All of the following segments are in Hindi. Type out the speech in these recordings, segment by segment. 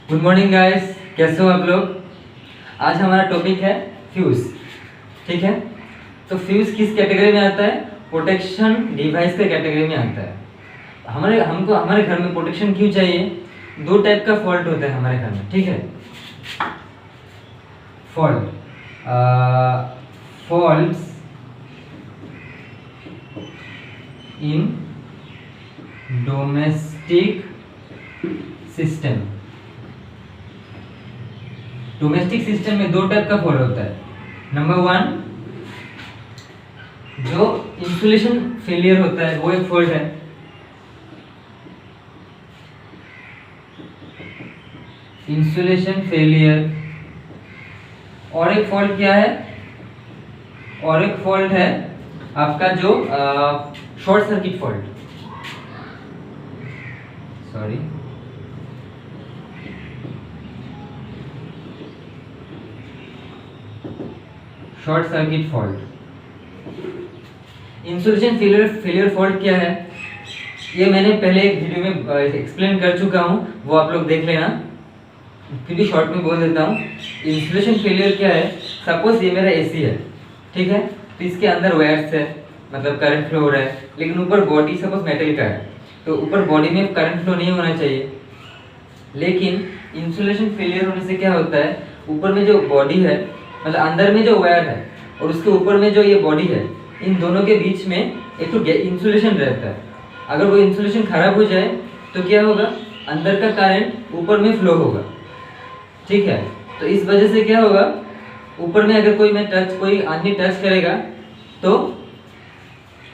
गुड मॉर्निंग गाइस, कैसे हो आप लोग। आज हमारा टॉपिक है फ्यूज। ठीक है, तो फ्यूज किस कैटेगरी में आता है? प्रोटेक्शन डिवाइस के कैटेगरी में आता है। हमारे घर में प्रोटेक्शन क्यों चाहिए? दो टाइप का फॉल्ट होता है हमारे घर में। ठीक है, faults in domestic system. Domestic system में दो टाइप का फॉल्ट होता है। नंबर वन, जो इंसुलेशन फेलियर होता है वो एक फॉल्ट है। Insulation failure. और एक फॉल्ट क्या है? और एक फॉल्ट है आपका जो short circuit fault. Sorry, short circuit fault. Insulation failure fault क्या है, ये मैंने पहले एक वीडियो में एक्सप्लेन कर चुका हूँ, वो आप लोग देख लेना। फिर भी शॉर्ट में बोल देता हूँ। इंसुलेशन फेलियर क्या है? सपोज ये मेरा एसी है, ठीक है, तो इसके अंदर वायर्स है, मतलब करंट फ्लो हो रहा है, लेकिन ऊपर बॉडी सपोज मेटल का है, तो ऊपर बॉडी में करंट फ्लो नहीं होना चाहिए। लेकिन इंसुलेशन फेलियर होने से क्या होता है, ऊपर में जो बॉडी है, मतलब अंदर में जो वायर है और उसके ऊपर में जो ये बॉडी है, इन दोनों के बीच में एक तो इंसुलेशन रहता है। अगर वो इंसुलेशन खराब हो जाए तो क्या होगा, अंदर का करंट ऊपर में फ्लो होगा। ठीक है, तो इस वजह से क्या होगा, ऊपर में अगर कोई आदमी टच करेगा तो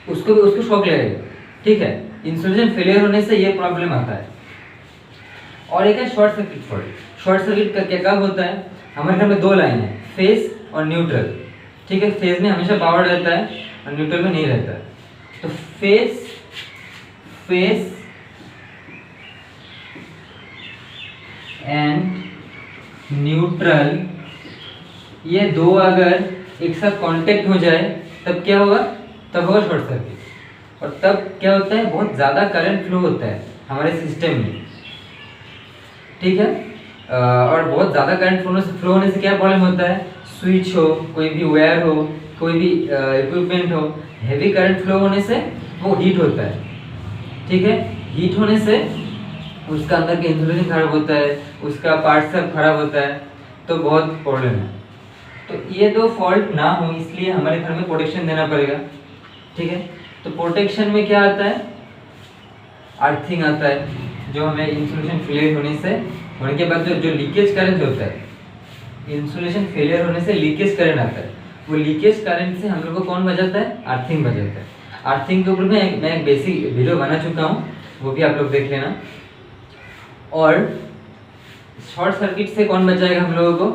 उसको शॉक लगेगा। ठीक है, इंसुलेशन फेलियर होने से ये प्रॉब्लम आता है। और एक है short circuit fault. Short circuit का क्या होता है, हमारे घर में दो लाइन है, फेज और न्यूट्रल। ठीक है, फेज में हमेशा पावर रहता है और न्यूट्रल में नहीं रहता है। तो फेज एंड न्यूट्रल, ये दो अगर एक साथ कांटेक्ट हो जाए तब क्या होगा, तब होगा शॉर्ट सर्किट। और तब क्या होता है, बहुत ज़्यादा करंट फ्लो होता है हमारे सिस्टम में। ठीक है, और बहुत ज़्यादा करंट फ्लो होने से क्या प्रॉब्लम होता है, स्विच हो, कोई भी वायर हो, कोई भी इक्विपमेंट हो, हैवी करंट फ्लो होने से वो हीट होता है। ठीक है, हीट होने से उसका अंदर के इंसुलेशन खराब होता है, उसका पार्ट सब खराब होता है, तो बहुत प्रॉब्लम है। तो ये दो फॉल्ट ना हो इसलिए हमारे घर में प्रोटेक्शन देना पड़ेगा। ठीक है, तो प्रोटेक्शन में क्या आता है, अर्थिंग आता है, जो हमें इंसुलेशन फेलियर होने के बाद जो लीकेज करंट होता है, इंसुलेशन फेलियर होने से लीकेज करंट आता है, वो लीकेज करंट से हम लोग को कौन बचाता है, अर्थिंग बचाता है। अर्थिंग के ऊपर में मैं एक बेसिक वीडियो बना चुका हूँ, वो भी आप लोग देख लेना। और शॉर्ट सर्किट से कौन बचाएगा हम लोगों को,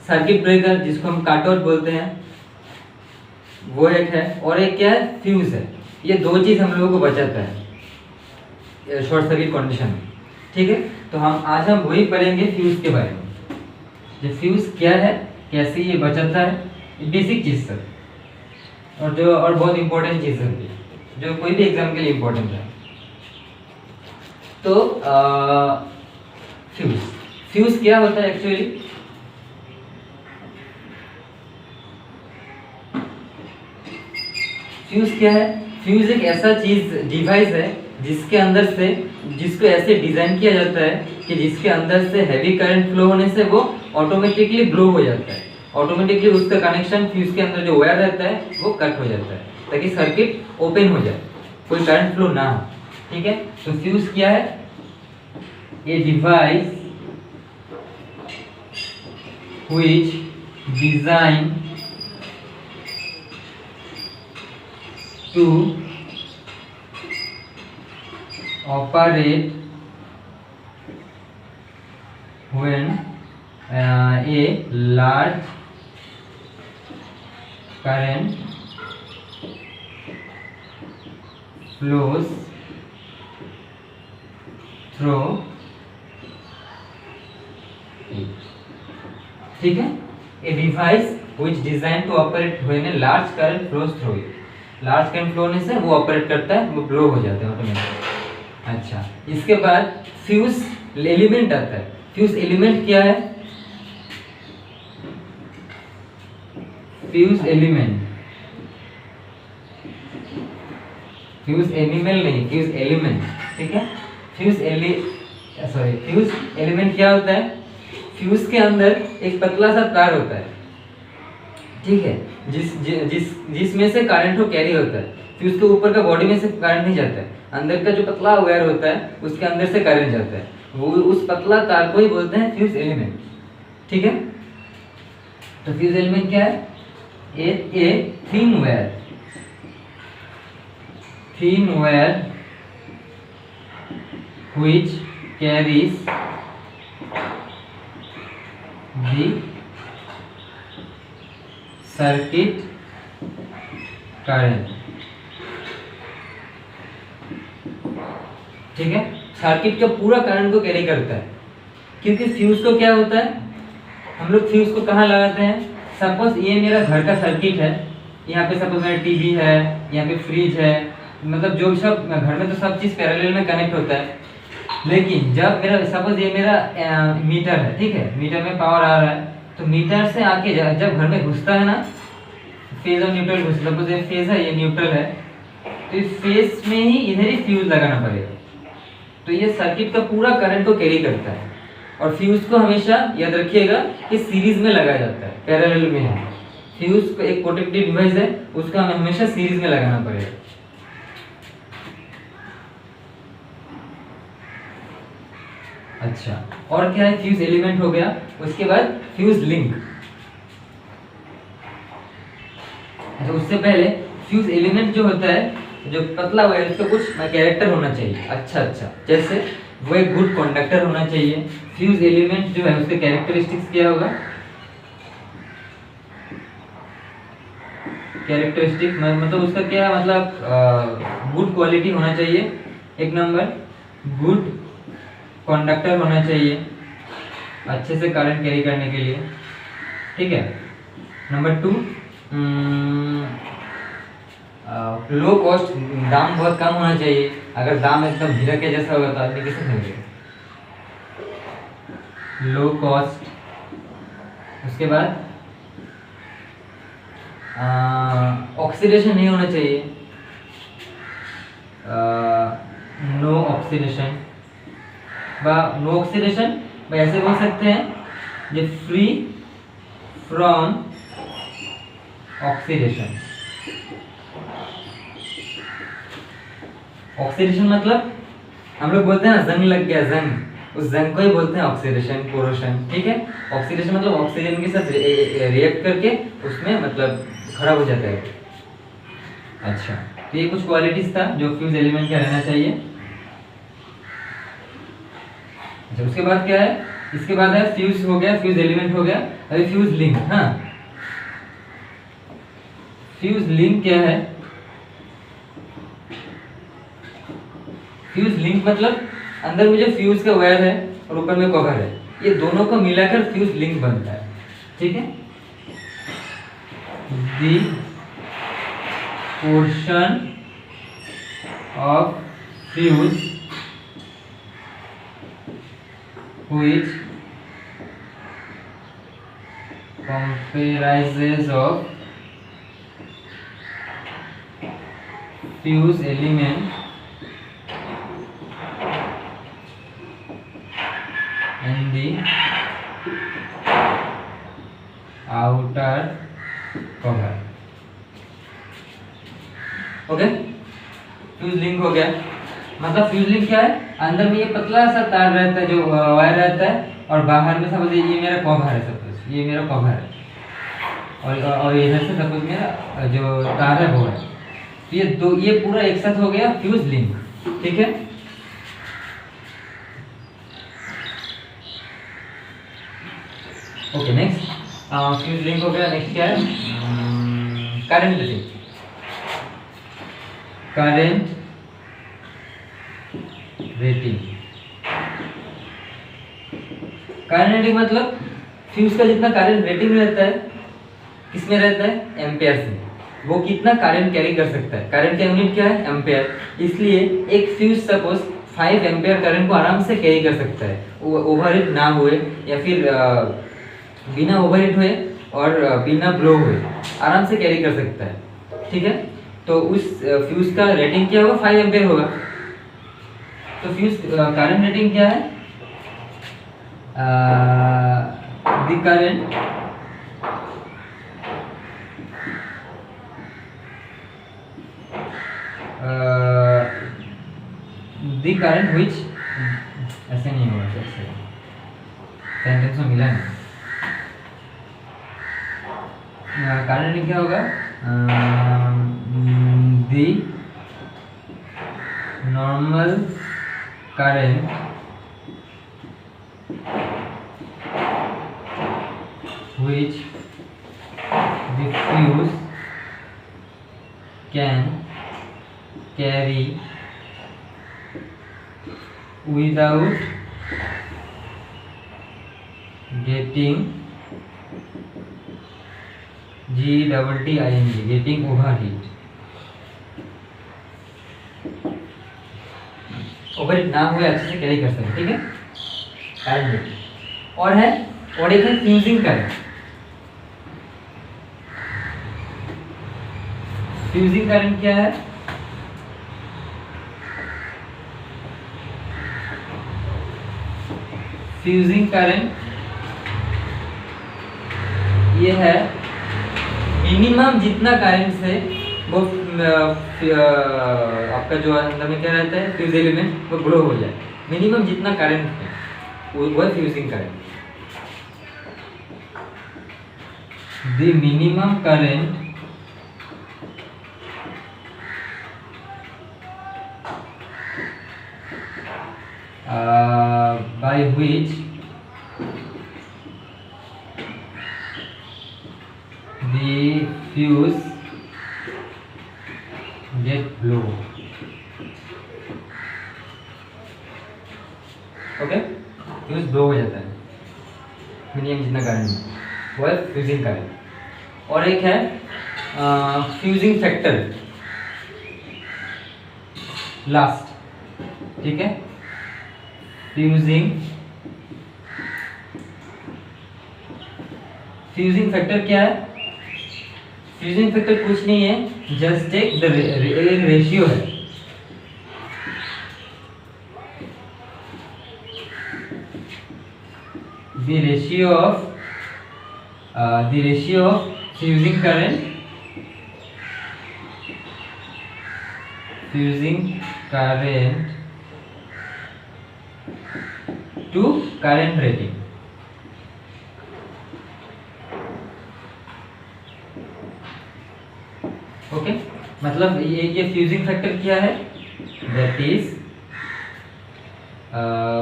सर्किट ब्रेकर जिसको हम काटोर बोलते हैं, वो एक है। और एक क्या है, फ्यूज है। ये दो चीज़ हम लोगों को बचाता है शॉर्ट सर्किट कंडीशन में। ठीक है, तो आज हम वही पढ़ेंगे फ्यूज के बारे में, जो फ्यूज क्या है, कैसे ये बचाता है, बेसिक चीज़ सब, और बहुत इंपॉर्टेंट चीज़ है जो कोई भी एग्जाम के लिए इंपॉर्टेंट है। तो फ्यूज क्या होता है एक्चुअली, फ्यूज क्या है, फ्यूज एक ऐसा डिवाइस है जिसको ऐसे डिजाइन किया जाता है कि जिसके अंदर से हैवी करंट फ्लो होने से वो ऑटोमेटिकली ब्लो हो जाता है। ऑटोमेटिकली उसका कनेक्शन फ्यूज के अंदर जो वायर रहता है वो कट हो जाता है, ताकि सर्किट ओपन हो जाए, कोई करंट फ्लो ना हो। ठीक है, तो फ्यूज क्या है, a device which design to operate when a large current flows through it. ठीक है, a device which designed to operate when a large current flows through it. Large current flow होने से वो ऑपरेट करता है, वो ब्लो हो जाता है ऑटोमेटिक। अच्छा, इसके बाद फ्यूज एलिमेंट आता है। फ्यूज एलिमेंट क्या है? फ्यूज एलिमेंट, फ्यूज एनिमल नहीं, फ्यूज एलिमेंट, ठीक है। फ्यूज एलिमेंट क्या होता है? फ्यूज के अंदर एक पतला सा तार होता है, ठीक है, जिसमें से करंट को कैरी होता है। फ्यूज के ऊपर का बॉडी में से करंट नहीं जाता है, अंदर का जो पतला वायर होता है उसके अंदर से करंट जाता है, वो उस पतला तार को ही बोलते हैं फ्यूज एलिमेंट, ठीक है। तो फ्यूज एलिमेंट क्या है? A thin wire which carries the circuit current, ठीक है। सर्किट का पूरा करंट को कैरी करता है, क्योंकि फ्यूज को क्या होता है, हम लोग फ्यूज को कहाँ लगाते हैं? सपोज ये मेरा घर का सर्किट है, यहाँ पे सपोज मेरा टीवी है, यहाँ पे फ्रिज है, मतलब जो सब घर में तो सब चीज पैरेलल में कनेक्ट होता है। लेकिन जब मेरा सपोज ये मेरा मीटर है, ठीक है, मीटर में पावर आ रहा है, तो मीटर से आके जब घर में घुसता है ना, फेज और न्यूट्रल घुसता है, सपोज ये फेज है, ये न्यूट्रल है, तो इस फेज में ही इधर ही फ्यूज लगाना पड़ेगा। तो ये सर्किट का पूरा करंट को कैरी करता है। और फ्यूज को हमेशा याद रखिएगा कि सीरीज में लगाया जाता है, पैरेलल में है। फ्यूज को एक प्रोटेक्टिव डिवाइस है, उसका हमें हमेशा सीरीज में लगाना पड़ेगा। अच्छा, और क्या है? फ्यूज एलिमेंट हो गया, उसके बाद फ्यूज लिंक। अच्छा, उससे पहले फ्यूज एलिमेंट जो होता है, जो पतला हुआ है, उसका कुछ कैरेक्टर होना चाहिए। अच्छा, जैसे वो एक गुड कंडक्टर होना चाहिए। फ्यूज एलिमेंट जो है उसके कैरेक्टरिस्टिक्स क्या होगा? कैरेक्टरिस्टिक मतलब उसका क्या मतलब गुड क्वालिटी होना चाहिए, एक नंबर गुड कंडक्टर होना चाहिए, अच्छे से करंट कैरी करने के लिए, ठीक है। नंबर 2, लो कॉस्ट, दाम बहुत कम होना चाहिए। अगर दाम एकदम हीरा के जैसा होगा तो आदमी कैसे खरीदेगा? Low cost. उसके बाद ऑक्सीडेशन नहीं होना चाहिए, नो ऑक्सीडेशन, नो ऑक्सीडेशन ऐसे बोल सकते हैं जो फ्री फ्रॉम ऑक्सीडेशन। ऑक्सीडेशन मतलब हम लोग बोलते हैं ना जंग लग गया, जंग, उस जंग को ही बोलते हैं ऑक्सीडेशन, कोरोशन, ठीक है। ऑक्सीडेशन मतलब ऑक्सीजन के साथ रिएक्ट करके उसमें मतलब खराब हो जाता है। अच्छा, तो ये कुछ क्वालिटीज था जो फ्यूज एलिमेंट का रहना चाहिए। अच्छा, उसके बाद क्या है? इसके बाद है फ्यूज हो गया, फ्यूज एलिमेंट हो गया, अभी फ्यूज लिंक। हाँ, फ्यूज लिंक क्या है? फ्यूज लिंक मतलब अंदर में जो फ्यूज का वायर है और ऊपर में कवर है, ये दोनों को मिलाकर फ्यूज लिंक बनता है, ठीक है। The portion of fuse which comprises of fuse element and the outer cover। Okay, fuse link हो गया। मतलब फ्यूज लिंक क्या है? अंदर में ये पतला सा तार रहता है जो वायर रहता है, और बाहर में सपोज ये मेरा कवर है, सपोज ये मेरा कवर है, और इधर से सपोज मेरा जो तार है वो है। तो ये पूरा एक साथ हो गया फ्यूज लिंक, ठीक है। ओके, नेक्स्ट फ्यूज लिंक हो गया। नेक्स्ट क्या है? Current rating. Current rating, current rating मतलब फ्यूज का जितना करंट रेटिंग रहता है, किसमें रहता है? एम्पेयर से। वो कितना करंट कैरी कर सकता है। करंट का यूनिट क्या है? एम्पेयर। इसलिए एक फ्यूज सपोज 5 एम्पियर करंट को आराम से कैरी कर सकता है, ओवरहीट ना हुए या फिर बिना ओवरहीट हुए और बिना ब्लो हुए आराम से कैरी कर सकता है, ठीक है। तो उस फ्यूज का रेटिंग क्या होगा, 5 एम्पियर होगा। तो फ्यूज करंट रेटिंग क्या है, द करंट which ऐसे नहीं होगा, सेंटेंस में मिला नहीं। करंट क्या होगा, the normal current which the fuse can carry without getting getting overheat ना हुए अच्छे से कैरी कर सकते, ठीक है। करंट और है, और एक है फ्यूजिंग करंट। फ्यूजिंग करंट क्या है, फ्यूजिंग करंट ये है मिनिमम जितना करंट से वो आपका जो अंदर में क्या रहता है फ्यूज एलिमेंट वो ग्लो हो जाए, मिनिमम जितना करंट है वो है fusing current. The minimum current by which the fuse get blow, okay. Fuse blow हो जाता है मिनिमम जितना करंट, वो है फ्यूजिंग करंट। और एक है फ्यूजिंग फैक्टर लास्ट, ठीक है। फ्यूजिंग फैक्टर क्या है, फ्यूजिंग फैक्टर कुछ नहीं है, जस्ट एक रेशियो है। the ratio of fusing current to current rating, okay. मतलब ये फ्यूजिंग फैक्टर क्या है, दैट इज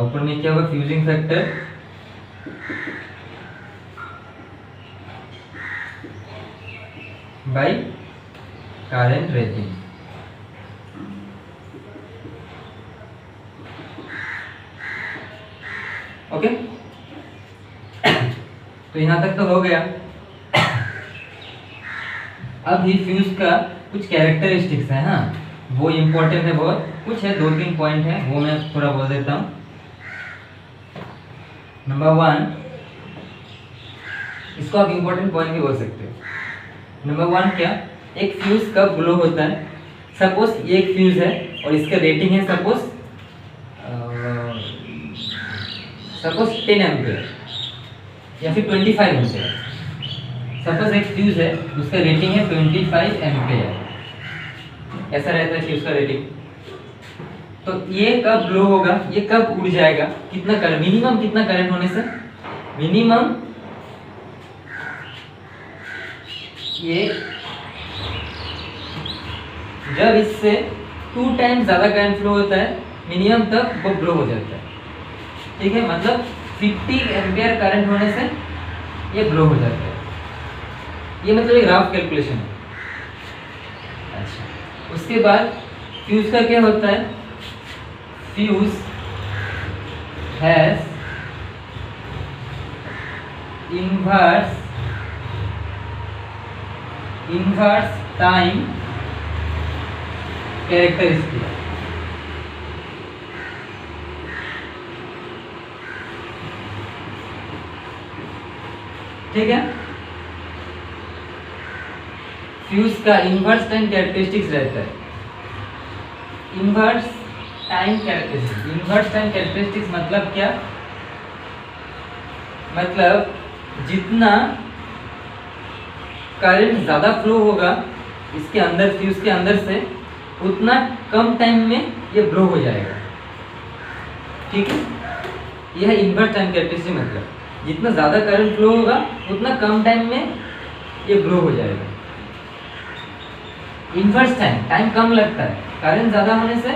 ऊपर में क्या होगा, fusing factor by current rating, okay. तो यहां तक तो हो गया। अब ये फ्यूज का कुछ कैरेक्टरिस्टिक्स है, हाँ वो इम्पोर्टेंट है बहुत, कुछ है 2-3 पॉइंट है वो मैं थोड़ा बोल देता हूँ। नंबर 1, इसको आप इम्पोर्टेंट पॉइंट भी बोल सकते हो। नंबर 1 क्या, एक फ्यूज कब ग्लो होता है, सपोज ये एक फ्यूज है और इसका रेटिंग है सपोज 10 एम्पियर या फिर 25 एम्पियर। सपोज एक फ्यूज है उसका रेटिंग है 25 एम्पियर, ऐसा रहता है फ्यूज का रेटिंग। तो ये कब ग्लो होगा, ये कब उड़ जाएगा, कितना करंट, मिनिमम कितना करंट होने से, मिनिमम ये जब इससे 2 टाइम्स ज्यादा करंट फ्लो होता है मिनिमम तक वो ग्लो हो जाता है, ठीक है। मतलब 50 एम्पियर करंट होने से ये ग्लो हो जाता है, ये मतलब एक रफ कैलकुलेशन है। अच्छा, उसके बाद फ्यूज का क्या होता है, fuse has inverse time characteristic, ठीक है। फ्यूज का इन्वर्स टाइम कैरेक्टरिस्टिक्स रहता है। इन्वर्स टाइम कैरेक्टरिस्टिक्स मतलब क्या? मतलब जितना करंट ज़्यादा फ्लो होगा इसके अंदर, फ्यूज के अंदर से, उतना कम टाइम में ये ब्लो हो जाएगा। ठीक है, यह इन्वर्स टाइम कैरेक्टरिस्टिक मतलब जितना ज़्यादा करंट फ्लो होगा उतना कम टाइम में ये ब्लो हो जाएगा। इन्वर्स टाइम कम लगता है, करंट ज़्यादा होने से,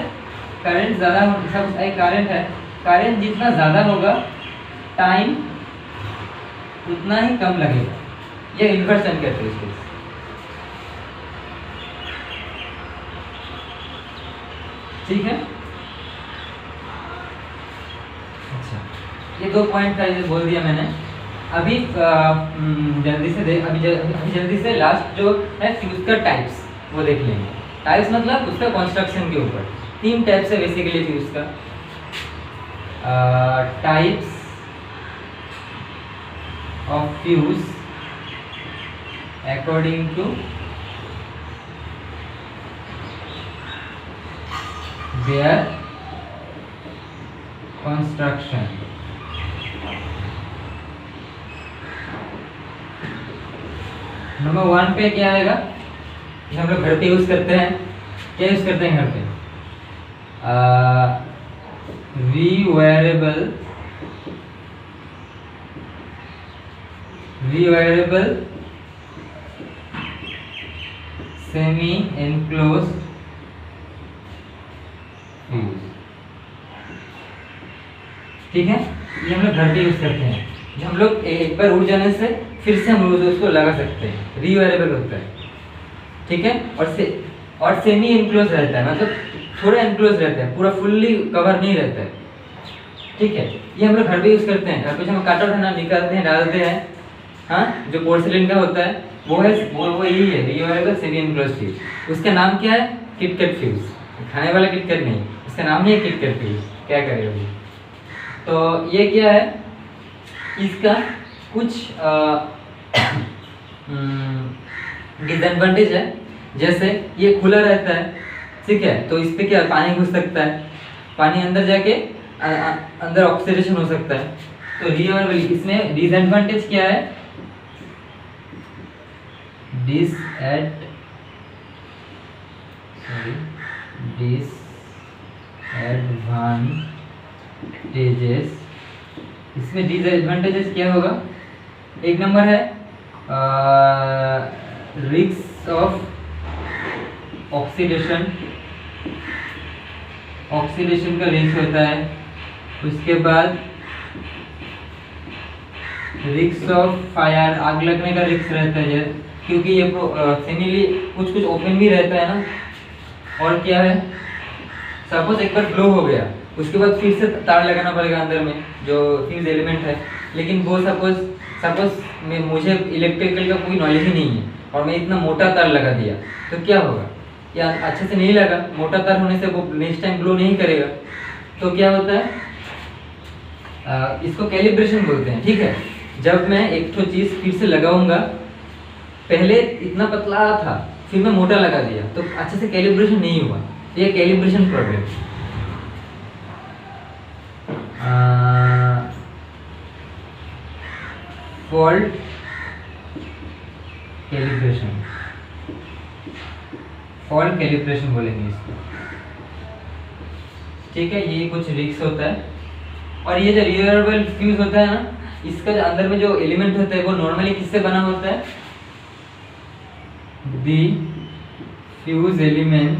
करंट ज़्यादा सब एक करंट है, करंट जितना ज़्यादा होगा टाइम उतना ही कम लगेगा। यह इन्वर्स टाइम कैरेक्टरिस्टिक्स। ठीक है। अच्छा, ये 2 पॉइंट था, ये बोल दिया मैंने। अभी जल्दी से लास्ट जो है फ्यूज का टाइप्स वो देख लेंगे। टाइप्स मतलब उसका कंस्ट्रक्शन के ऊपर 3 टाइप्स है बेसिकली फ्यूज का। Types of fuse according to their construction। Number 1 पे क्या आएगा? हम लोग घर पे यूज करते हैं। क्या यूज करते हैं घर पे? रीवायरेबल सेमी एनक्लोज्ड फ्यूज। ठीक है, ये हम लोग घर पे यूज करते हैं। जो हम लोग एक बार उड़ जाने से फिर से हम लोग उसको लगा सकते हैं, रीवायरेबल होता है। ठीक है, और सेमी एनक्लोज रहता है, मतलब थोड़ा एनक्लोज रहता है, पूरा फुल्ली कवर नहीं रहता है। ठीक है, ये हम लोग घर पे यूज करते हैं। घर पे जो हम काटा उठाना निकालते हैं, डालते हैं, हाँ, जो पोर्सिलेन का होता है वो यही है, रीवायरेबल सेमी एनक्लोज फ्यूज। उसका नाम क्या है? KitKat fuse. खाने वाला किटकैट नहीं, इसका नाम ही है किटकैट फ्यूज। क्या करें अभी? तो ये क्या है, इसका कुछ डिसएडवांटेज है। जैसे ये खुला रहता है, ठीक है, तो इस पे क्या पानी घुस सकता है, पानी अंदर जाके अंदर ऑक्सीडेशन हो सकता है। तो रीवायरेबल, इसमें डिसएडवांटेज क्या है? डिसएडवांटेजेस। इसमें डिसएडवांटेजेस क्या होगा? एक नंबर है रिस्क ऑफ ऑक्सीडेशन का रिस्क होता है। उसके बाद रिस्क ऑफ फायर, आग लगने का रिस्क रहता है, क्योंकि ये सेमीली कुछ ओपन भी रहता है ना। और क्या है, सपोज एक बार ब्लो हो गया, उसके बाद फिर से तार लगाना पड़ेगा अंदर में जो फ्यूज एलिमेंट है। लेकिन वो सपोज मुझे इलेक्ट्रिकल का कोई नॉलेज ही नहीं है और मैं इतना मोटा तार लगा दिया, तो क्या होगा? या अच्छे से नहीं लगा, मोटा तार होने से वो नेक्स्ट टाइम ब्लो नहीं करेगा। तो क्या होता है, इसको कैलिब्रेशन बोलते हैं। ठीक है, जब मैं एक तो चीज़ फिर से लगाऊंगा, पहले इतना पतला था, फिर मैं मोटा लगा दिया, तो अच्छे से कैलिब्रेशन नहीं हुआ। ये कैलिब्रेशन प्रॉब्लम। फॉल्ट कैलिब्रेशन बोलेंगे इसको। ठीक है, ये कुछ रिस्क होता है। और ये जो रीवायरेबल फ्यूज होता है ना, इसका जो अंदर में जो एलिमेंट होता है वो नॉर्मली किससे बना होता है? The fuse element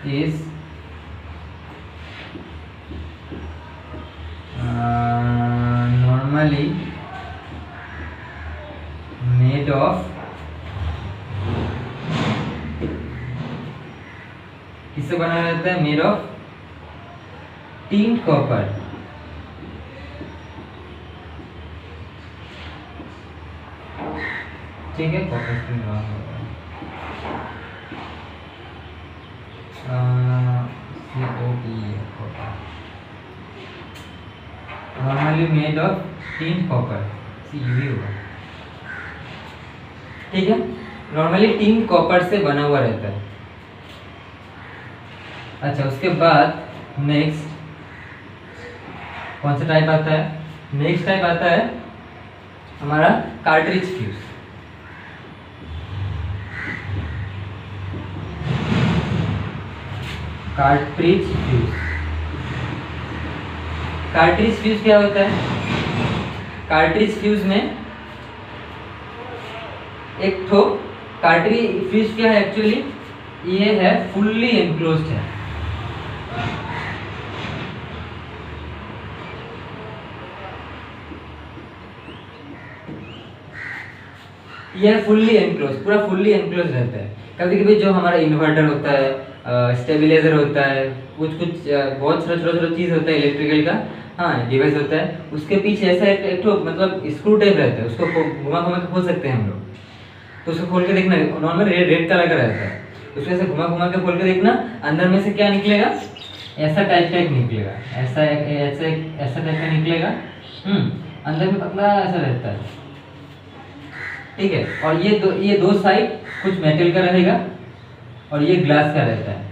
is normally made of, किससे बना रहता है? Made of tin copper. ठीक है, कॉपर स्क्रीन रहा होगा। COP normally made of tin copper, यूवी होगा, ठीक है। नॉर्मली टिन कॉपर से बना हुआ रहता है। अच्छा, उसके बाद नेक्स्ट कौन सा टाइप आता है? नेक्स्ट टाइप आता है हमारा cartridge fuse. Cartridge fuse, cartridge fuse क्या होता है? कार्ट्रिज फ्यूज में एक ठो कार्ट्रिज फ्यूज क्या है एक्चुअली, ये है फुल्ली एनक्लोज्ड है। यह फुल्ली एनक्लोज, पूरा फुल्ली एनक्लोज रहता है। कभी कभी जो हमारा इन्वर्टर होता है, स्टेबलाइजर होता है, कुछ बहुत छोटा चीज़ होता है इलेक्ट्रिकल का, हाँ डिवाइस होता है, उसके पीछे ऐसा एक ठो मतलब स्क्रू टाइप रहता है, उसको घुमा घुमा के खोल सकते हैं हम लोग। तो उसको खोल के देखना, नॉर्मल रेड कलर का रहता है, उसको ऐसे घुमा घुमा के खोल के देखना, अंदर में से क्या निकलेगा, ऐसा टाइप निकलेगा, ऐसा टाइप का निकलेगा। अंदर में पतला ऐसा रहता है, ठीक है। और ये दो साइड कुछ मेटल का रहेगा और ये ग्लास का रहता है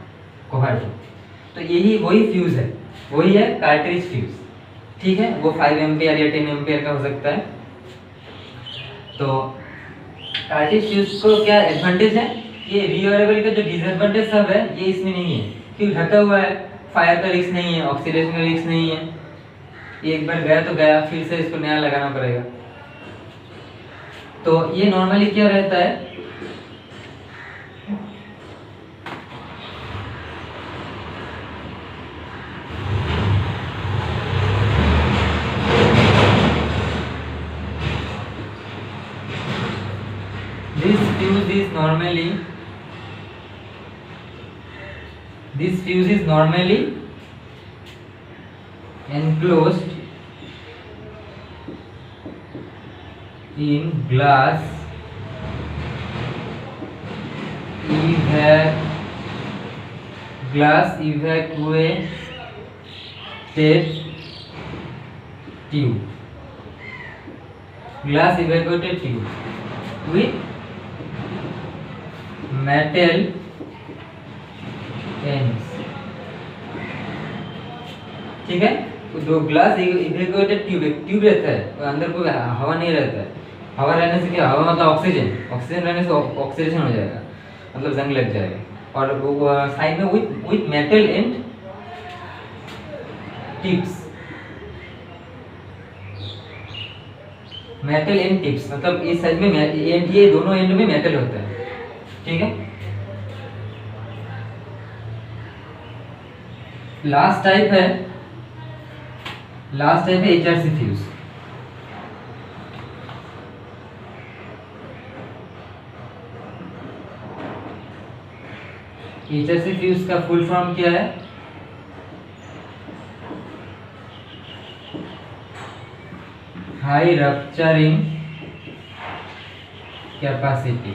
कोहर। तो यही वही फ्यूज है, वही है कार्ट्रिज फ्यूज, ठीक है। वो 5 एम्पियर या 10 एम्पियर का हो सकता है। तो कार्ट्रिज फ्यूज को क्या एडवांटेज है, ये रीयूजेबल का जो डिसएडवांटेज सब है ये इसमें नहीं है, क्योंकि ढका हुआ है, फायर का रिस्क नहीं है, ऑक्सीडेशन का रिस्क नहीं है। ये एक बार गया तो गया, फिर से इसको नया लगाना पड़ेगा। तो ये नॉर्मली क्या रहता है, this fuse is normally enclosed in glass evacuated tube, glass evacuated tube with metal ends, ठीक है। तो जो ग्लास इवेक्यूएटेड ट्यूब रहता है, अंदर कोई हवा नहीं रहता है। हवा रहने से क्या, हवा मतलब ऑक्सीजन रहने से ऑक्सीडेशन हो जाएगा, मतलब जंग लग जाएगा। और वो साइड में with metal and tips, metal and tips मतलब इस साइड में ये दोनों एंड में मेटल होता है, ठीक है। लास्ट टाइप है HRC फ्यूज। HRC फ्यूज का फुल फॉर्म क्या है? High rupturing capacity.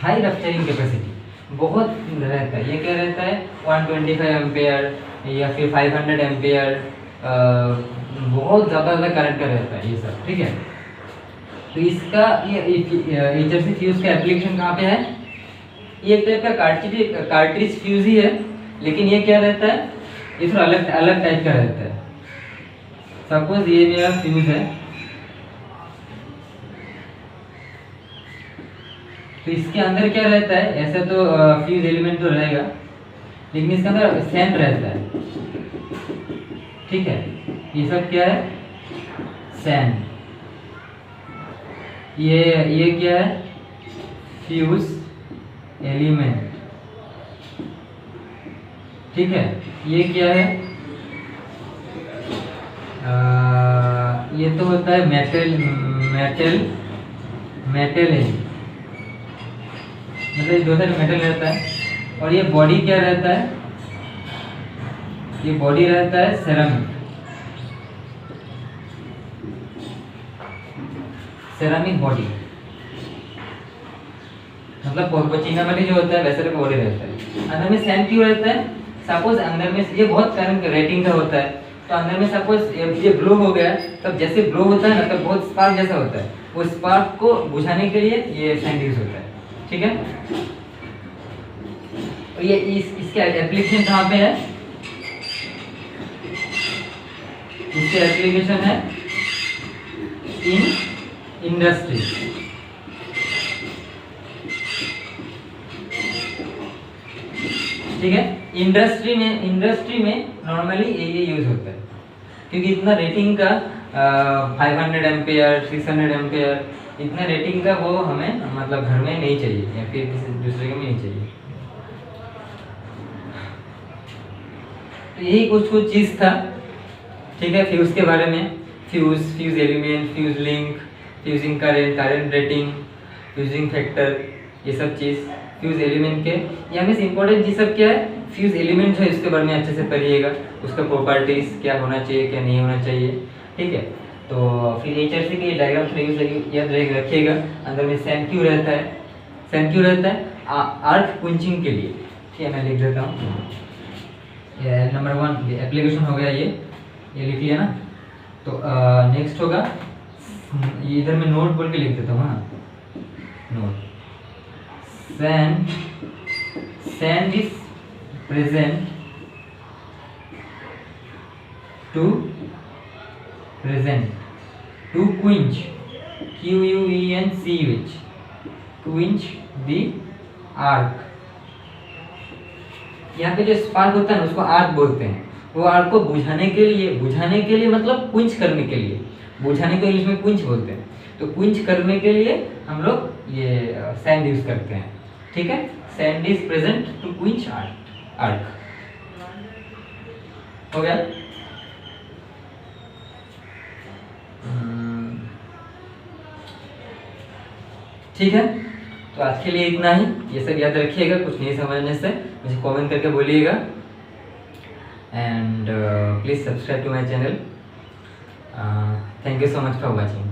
High rupturing capacity बहुत रहता है। ये क्या रहता है, 125 एम्पेयर या फिर 500 एम्पेयर, बहुत ज़्यादा करंट का रहता है ये सब, ठीक है। तो इसका ये HRC फ्यूज का एप्लीकेशन कहाँ पे है? ये एक टाइप का कार्ट्रिज फ्यूज ही है, लेकिन ये क्या रहता है, ये थोड़ा अलग टाइप का रहता है। सपोज ये मेरा फ्यूज है, तो इसके अंदर क्या रहता है, ऐसा तो फ्यूज एलिमेंट तो रहेगा, लेकिन इसके अंदर सैंड रहता है, ठीक है। ये सब क्या है, सैंड। ये क्या है, फ्यूज एलिमेंट, ठीक है। ये क्या है, ये तो होता है मेटल एंड, मतलब दो साइड मेटल रहता है। और ये बॉडी क्या रहता है, ये बॉडी रहता है सेरामिक बॉडी, मतलब चीना वाली जो होता है वैसे का बॉडी रहता है। अंदर में सैंड क्यों रहता है, सपोज अंदर में ये बहुत करंट रेटिंग का होता है, तो अंदर में सपोज ये ब्लो हो गया, तब जैसे ब्लो होता है ना तब बहुत स्पार्क जैसा होता है, वो स्पार्क को बुझाने के लिए ये सैंड यूज होता है। ठीक है, तो ये इसके एप्लीकेशन कहाँ पे है? इसके एप्लीकेशन है इन इंडस्ट्री। ठीक है, इंडस्ट्री में नॉर्मली ये यूज होता है, क्योंकि इतना रेटिंग का 500 एम्पेयर 600 एम्पेयर इतना रेटिंग का वो हमें मतलब घर में नहीं चाहिए या फिर किसी दूसरे के में नहीं चाहिए। तो यही कुछ चीज़ था। ठीक है, फ्यूज़ के बारे में, fuse element, fuse link, fusing current rating, fusing factor, ये सब चीज़ फ्यूज़ एलिमेंट के। यहाँ में इम्पोर्टेंट चीज़ सब क्या है? फ्यूज़ एलिमेंट जो है इसके बारे में अच्छे से पढ़िएगा, उसका प्रॉपर्टीज़ क्या होना चाहिए क्या नहीं होना चाहिए। ठीक है, तो फिर HRC के डायग्राम थोड़ा याद रखिएगा। अंदर में सैंड क्यों रहता है? सैंड क्यों रहता है? आर्क क्विंचिंग के लिए। ठीक है, मैं लिख देता हूँ। नंबर 1 एप्लीकेशन हो गया, ये लिख लिया ना। तो नेक्स्ट होगा, इधर मैं नोट बोल के लिख देता हूँ। हाँ, note sand is present to quench QUENCH quench the arc। यहाँ पे जो स्पार्क होता है ना उसको आर्क बोलते हैं। वो आर्क को बुझाने के लिए मतलब क्विंच करने के लिए, बुझाने को इंग्लिश में क्विंच बोलते हैं। तो क्विंच करने के लिए हम लोग ये सैंड यूज करते हैं। ठीक है, sand is present to quench arc. हो गया? ठीक है, तो आज के लिए इतना ही। ये सब याद रखिएगा, कुछ नहीं समझने से मुझे कमेंट करके बोलिएगा। And please subscribe to my channel. Thank you so much for watching.